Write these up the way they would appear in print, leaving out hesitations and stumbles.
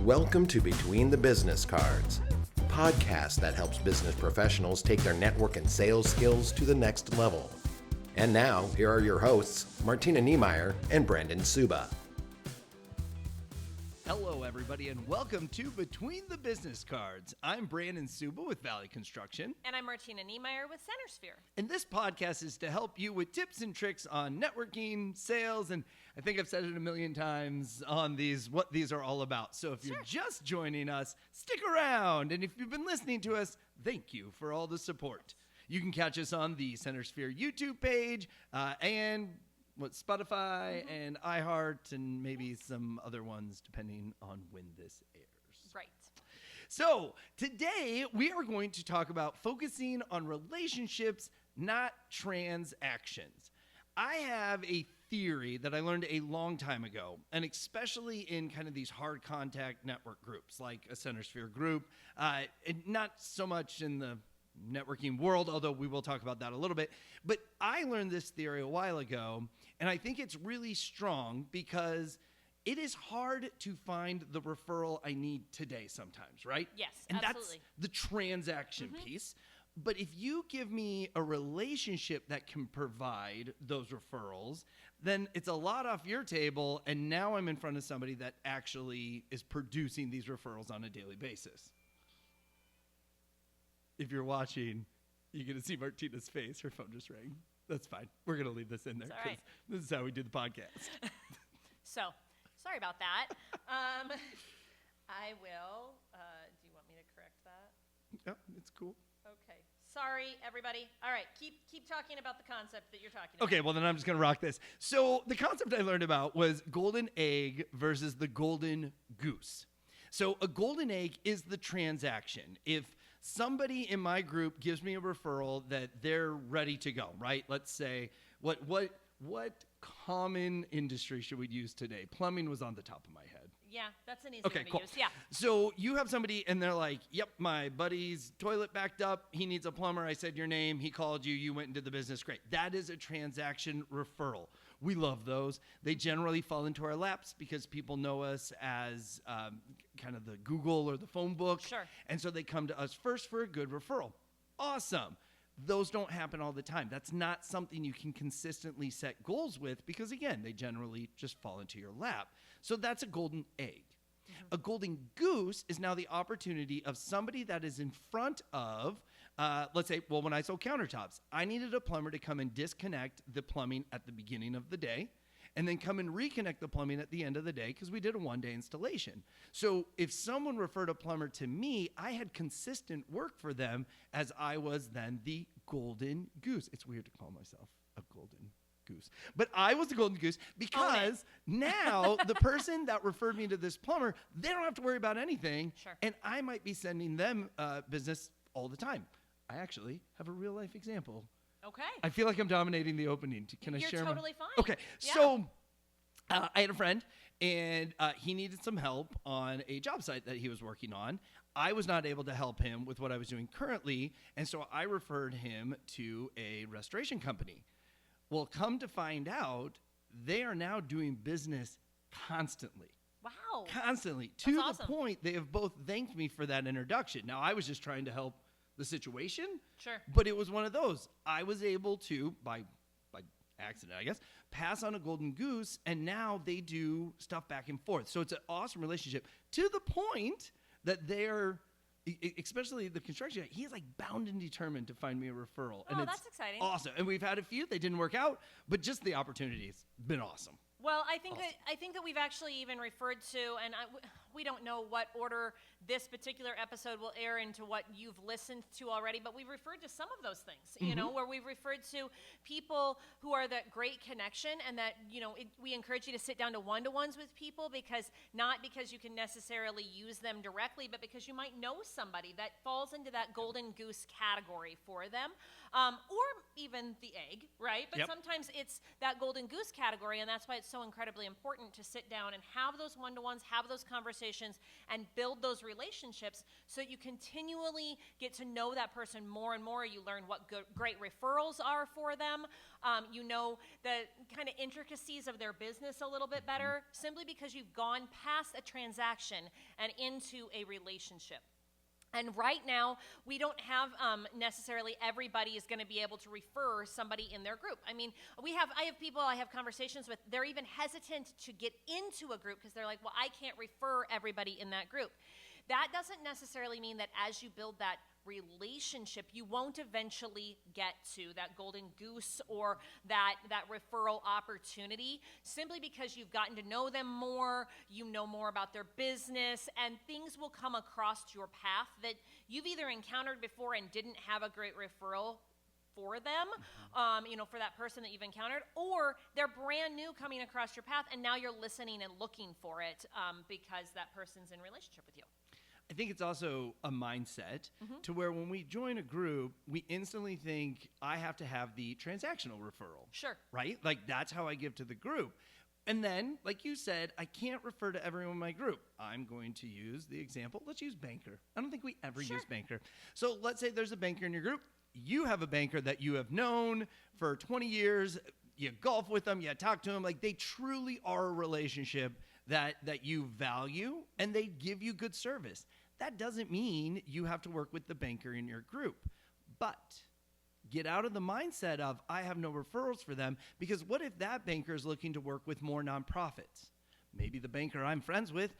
Welcome to Between the Business Cards, a podcast that helps business professionals take their network and sales skills to the next level. And now, here are your hosts, Martina and Brandon Suba. Hello, everybody, and welcome to Between the Business Cards. I'm Brandon Suba with Valley Construction. And I'm Martina Niemeyer with CenterSphere. And this podcast is to help you with tips and tricks on networking, sales, and I think I've said it a million times on what these are all about. So if you're just joining us, stick around. And if you've been listening to us, thank you for all the support. You can catch us on the CenterSphere YouTube page and Spotify and iHeart and maybe some other ones depending on when this airs. Right. So today we are going to talk about focusing on relationships, not transactions. I have a theory that I learned a long time ago, and especially in kind of these hard contact network groups like a CenterSphere group, and not so much in the networking world, although we will talk about that a little bit. But I learned this theory a while ago, and I think it's really strong because it is hard to find the referral I need today sometimes, right? Yes, and absolutely. That's the transaction piece. But if you give me a relationship that can provide those referrals, then it's a lot off your table, and now I'm in front of somebody that actually is producing these referrals on a daily basis. If you're watching, you're going to see Martina's face. Her phone just rang. That's fine. We're going to leave this in there because this is how we do the podcast. So, sorry about that. I will. Do you want me to correct that? Yeah, it's cool. Okay. Sorry, everybody. All right. Keep talking about the concept that you're talking about. Okay, well, then I'm just going to rock this. So the concept I learned about was golden egg versus the golden goose. So a golden egg is the transaction. If somebody in my group gives me a referral that they're ready to go, right? Let's say, what common industry should we use today? Plumbing was on the top of my head. Yeah, that's an easy Okay, one to cool. use. Yeah. So you have somebody and they're like, yep, my buddy's toilet backed up. He needs a plumber. I said your name. He called you. You went and did the business. Great. That is a transaction referral. We love those. They generally fall into our laps because people know us as kind of the Google or the phone book. Sure. And so they come to us first for a good referral. Awesome. Those don't happen all the time. That's not something you can consistently set goals with because, again, they generally just fall into your lap. So that's a golden egg. A golden goose is now the opportunity of somebody that is in front of, let's say, well, when I sold countertops, I needed a plumber to come and disconnect the plumbing at the beginning of the day and then come and reconnect the plumbing at the end of the day because we did a one-day installation. So if someone referred a plumber to me, I had consistent work for them as I was then the golden goose. It's weird to call myself a golden goose. But I was the golden goose because now the person that referred me to this plumber, they don't have to worry about anything. Sure. And I might be sending them business all the my I actually have a real-life example. Okay. I feel like I'm dominating the opening. Can I share? You're totally fine. Okay. Yeah. So I had a friend, and he needed some help on a job site that he was working on. I was not able to help him with what I was doing currently, and so I referred him to a restoration company. Well, come to find out, they are now doing business constantly. Wow. Constantly. That's To awesome. the point, they have both thanked me for that introduction. Now, I was just trying to help the situation. Sure. But it was one of those. I was able to, by accident, I guess, pass on a golden goose, and now they do stuff back and forth. So it's an awesome relationship to the point that they're, especially the construction guy, he is like bound and determined to find me a referral. Oh, and it's that's exciting. awesome. And we've had a few. They didn't work out, but just the opportunity's been awesome. Well, I think that we've actually even referred to, and we don't know what order this particular episode will air into what you've listened to already, but we've referred to some of those things, you know, where we've referred to people who are that great connection and that, you know, we encourage you to sit down to one-to-ones with people not because you can necessarily use them directly, but because you might know somebody that falls into that golden goose category for them, or even the egg, right? But sometimes it's that golden goose category, and that's why it's so incredibly important to sit down and have those one-to-ones, have those conversations conversations and build those relationships so you continually get to know that person more and more. You learn what great referrals are for them. You know the kind of intricacies of their business a little bit better, simply because you've gone past a transaction and into a relationship. And right now, we don't have necessarily everybody is going to be able to refer somebody in their group. I mean, I have people I have conversations with, they're even hesitant to get into a group because they're like, well, I can't refer everybody in that group. That doesn't necessarily mean that as you build that relationship, you won't eventually get to that golden goose or that referral opportunity, simply because you've gotten to know them more, you know more about their business, and things will come across your path that you've either encountered before and didn't have a great referral for them, for that person that you've encountered, or they're brand new coming across your path and now you're listening and looking for it because that person's in relationship with you. I think it's also a mindset to where when we join a group, we instantly think I have to have the transactional referral. Sure. Right? Like that's how I give to the group. And then, like you said, I can't refer to everyone in my group. I'm going to use the example. Let's use banker. I don't think we ever use banker. So let's say there's a banker in your group. You have a banker that you have known for 20 years. You golf with them. You talk to them. Like they truly are a relationship that you value, and they give you good service. That doesn't mean you have to work with the banker in your group, but get out of the mindset of I have no referrals for them, because what if that banker is looking to work with more nonprofits? Maybe the banker I'm friends with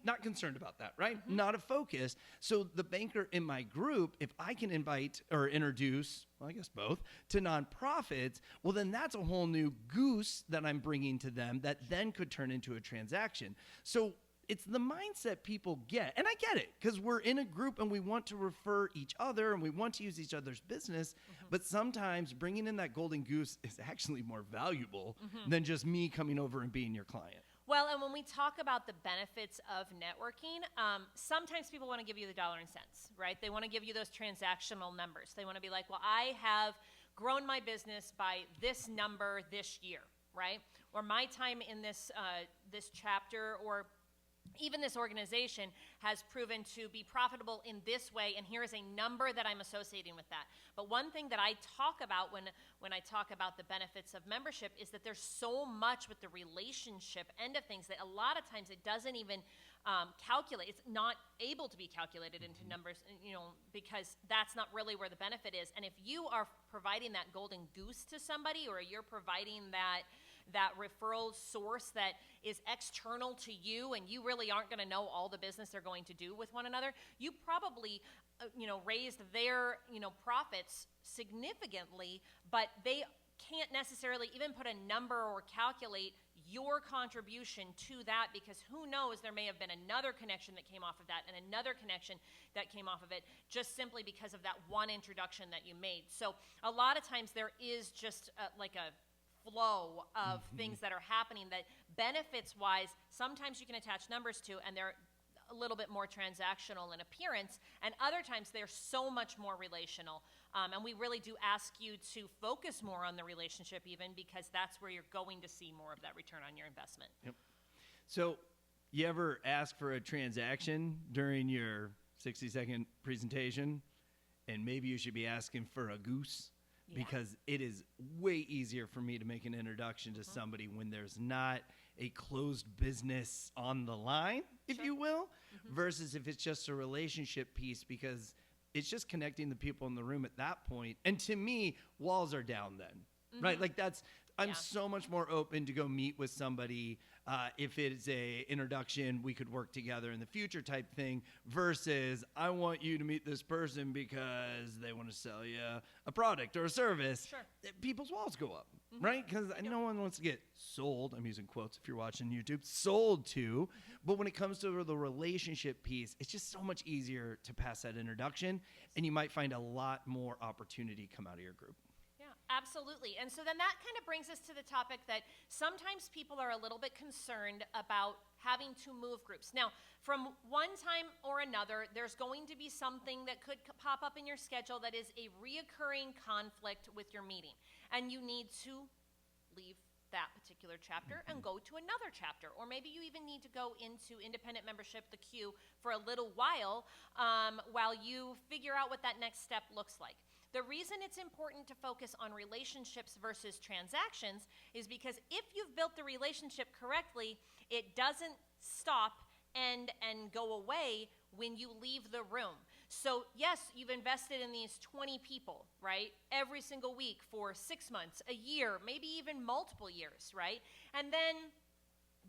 not concerned about that, right? Not a focus. So the banker in my group, if I can invite or introduce, well, I guess both, to nonprofits, well, then that's a whole new goose that I'm bringing to them that then could turn into a transaction. So it's the mindset people get. And I get it, because we're in a group and we want to refer each other and we want to use each other's business. But sometimes bringing in that golden goose is actually more valuable than just me coming over and being your client. Well, and when we talk about the benefits of networking, sometimes people want to give you the dollar and cents, right? They want to give you those transactional numbers. They want to be like, well, I have grown my business by this number this year, right? Or my time in this chapter, or even this organization has proven to be profitable in this way, and here is a number that I'm associating with that. But one thing that I talk about when I talk about the benefits of membership is that there's so much with the relationship end of things that a lot of times it doesn't even calculate. It's not able to be calculated into numbers, because that's not really where the benefit is. And if you are providing that golden goose to somebody, or you're providing that referral source that is external to you, and you really aren't going to know all the business they're going to do with one another, you probably raised their profits significantly, but they can't necessarily even put a number or calculate your contribution to that, because who knows, there may have been another connection that came off of that and another connection that came off of it, just simply because of that one introduction that you made. So a lot of times there is just like a flow of things that are happening that benefits wise, sometimes you can attach numbers to, and they're a little bit more transactional in appearance, and other times they're so much more relational. And we really do ask you to focus more on the relationship, even because that's where you're going to see more of that return on your investment. Yep. So you ever ask for a transaction during your 60-second presentation, and maybe you should be asking for a goose? Yeah. Because it is way easier for me to make an introduction to somebody when there's not a closed business on the line, if you will, versus if it's just a relationship piece, because it's just connecting the people in the room at that point. And to me, walls are down then, right? Like I'm so much more open to go meet with somebody if it's a introduction, we could work together in the future type thing, versus I want you to meet this person because they want to sell you a product or a service. Sure. People's walls go up, right? Because no one wants to get sold. I'm using quotes if you're watching YouTube. Sold to. But when it comes to the relationship piece, it's just so much easier to pass that introduction, and you might find a lot more opportunity come out of your group. Absolutely. And so then that kind of brings us to the topic that sometimes people are a little bit concerned about having to move groups. Now, from one time or another, there's going to be something that could pop up in your schedule that is a reoccurring conflict with your meeting, and you need to leave that particular chapter and go to another chapter. Or maybe you even need to go into independent membership, the queue, for a little while you figure out what that next step looks like. The reason it's important to focus on relationships versus transactions is because if you've built the relationship correctly, it doesn't stop and go away when you leave the room. So yes, you've invested in these 20 people, right? Every single week for 6 months, a year, maybe even multiple years, right? And then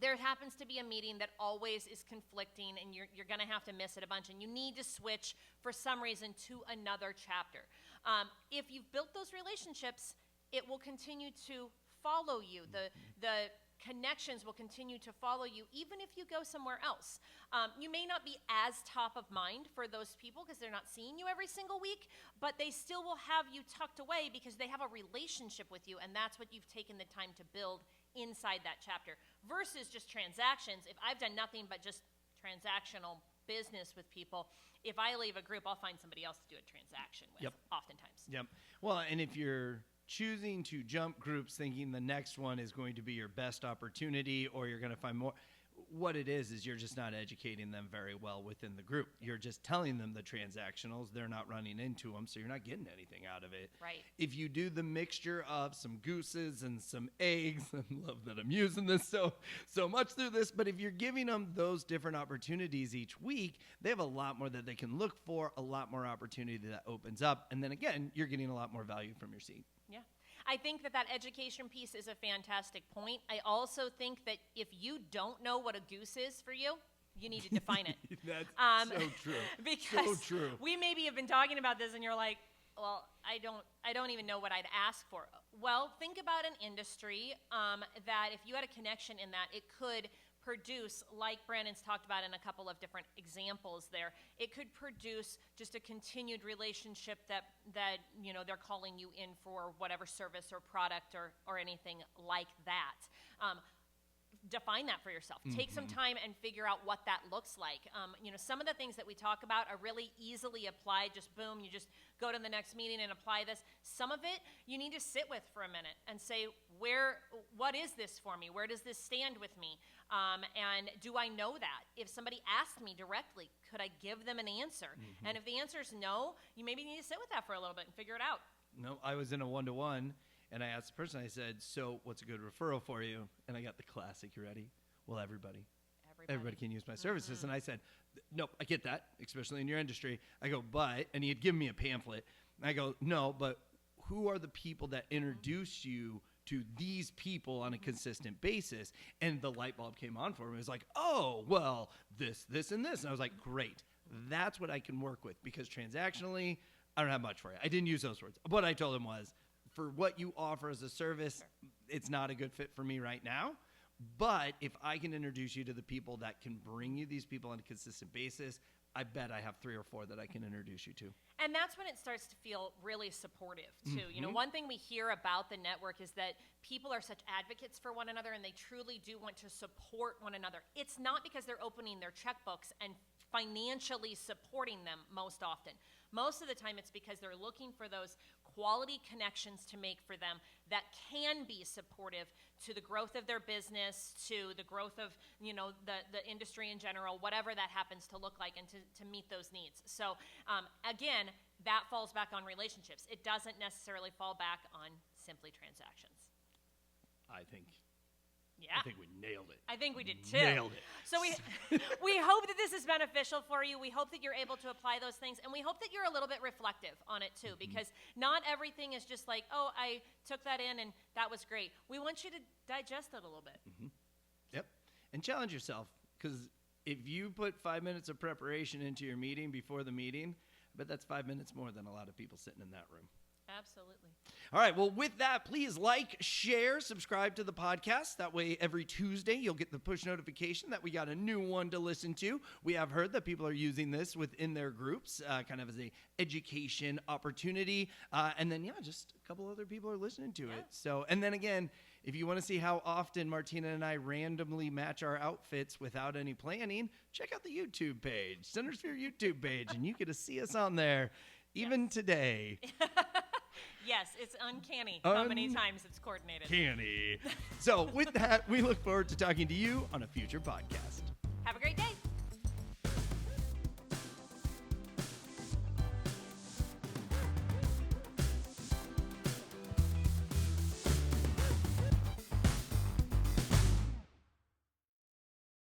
there happens to be a meeting that always is conflicting and you're going to have to miss it a bunch and you need to switch for some reason to another chapter. If you've built those relationships, it will continue to follow you. The connections will continue to follow you even if you go somewhere else. You may not be as top of mind for those people because they're not seeing you every single week, but they still will have you tucked away because they have a relationship with you, and that's what you've taken the time to build inside that chapter versus just transactions. If I've done nothing but just transactional business with people, if I leave a group, I'll find somebody else to do a transaction with. Yep. Oftentimes. Yep. Well, and if you're choosing to jump groups thinking the next one is going to be your best opportunity or you're going to find more, what it is you're just not educating them very well within the group. You're just telling them the transactionals, they're not running into them, so you're not getting anything out of it. Right. If you do the mixture of some gooses and some eggs, I love that I'm using this so much through this, but if you're giving them those different opportunities each week, they have a lot more that they can look for, a lot more opportunity that opens up, and then again, you're getting a lot more value from your seat. Yeah. I think that education piece is a fantastic point. I also think that if you don't know what a goose is for you, you need to define it. That's so true. Because so true. We maybe have been talking about this and you're like, well, I don't even know what I'd ask for. Well, think about an industry that if you had a connection in that, it could produce, like Brandon's talked about in a couple of different examples there, it could produce just a continued relationship that they're calling you in for whatever service or product or anything like that. Define that for yourself. Take some time and figure out what that looks like. Some of the things that we talk about are really easily applied. Just boom, you just go to the next meeting and apply this. Some of it you need to sit with for a minute and say, what is this for me? Where does this stand with me? And do I know that? If somebody asked me directly, could I give them an answer? And if the answer is no, you maybe need to sit with that for a little bit and figure it out. No, I was in a one-to-one. And I asked the person, I said, so what's a good referral for you? And I got the classic, you ready? Well, everybody can use my services. And I said, nope, I get that, especially in your industry. I go, but, and he had given me a pamphlet. And I go, no, but who are the people that introduce you to these people on a consistent basis? And the light bulb came on for me. It was like, oh, well, this, and this. And I was like, great. That's what I can work with because transactionally, I don't have much for you. I didn't use those words. What I told him was, for what you offer as a service, it's not a good fit for me right now. But if I can introduce you to the people that can bring you these people on a consistent basis, I bet I have 3 or 4 that I can introduce you to. And that's when it starts to feel really supportive, too. One thing we hear about the network is that people are such advocates for one another and they truly do want to support one another. It's not because they're opening their checkbooks and financially supporting them most often. Most of the time it's because they're looking for those quality connections to make for them that can be supportive to the growth of their business, to the growth of the industry in general, whatever that happens to look like, and to meet those needs. So again, that falls back on relationships. It doesn't necessarily fall back on simply transactions. I think Yeah. I think we nailed it. I think we did too. Nailed it. So we hope that this is beneficial for you. We hope that you're able to apply those things, and we hope that you're a little bit reflective on it too, because not everything is just like, oh, I took that in and that was great. We want you to digest it a little bit. Yep. And challenge yourself, because if you put 5 minutes of preparation into your meeting before the meeting, I bet that's 5 minutes more than a lot of people sitting in that room. Absolutely. All right. Well, with that, please like, share, subscribe to the podcast. That way, every Tuesday, you'll get the push notification that we got a new one to listen to. We have heard that people are using this within their groups, kind of as a education opportunity. And then, just a couple other people are listening to it. So, and then again, if you want to see how often Martina and I randomly match our outfits without any planning, check out the YouTube page, Centersphere YouTube page, and you get to see us on there even today. Yes, it's uncanny how many times it's coordinated. Uncanny. So with that, we look forward to talking to you on a future podcast. Have a great day.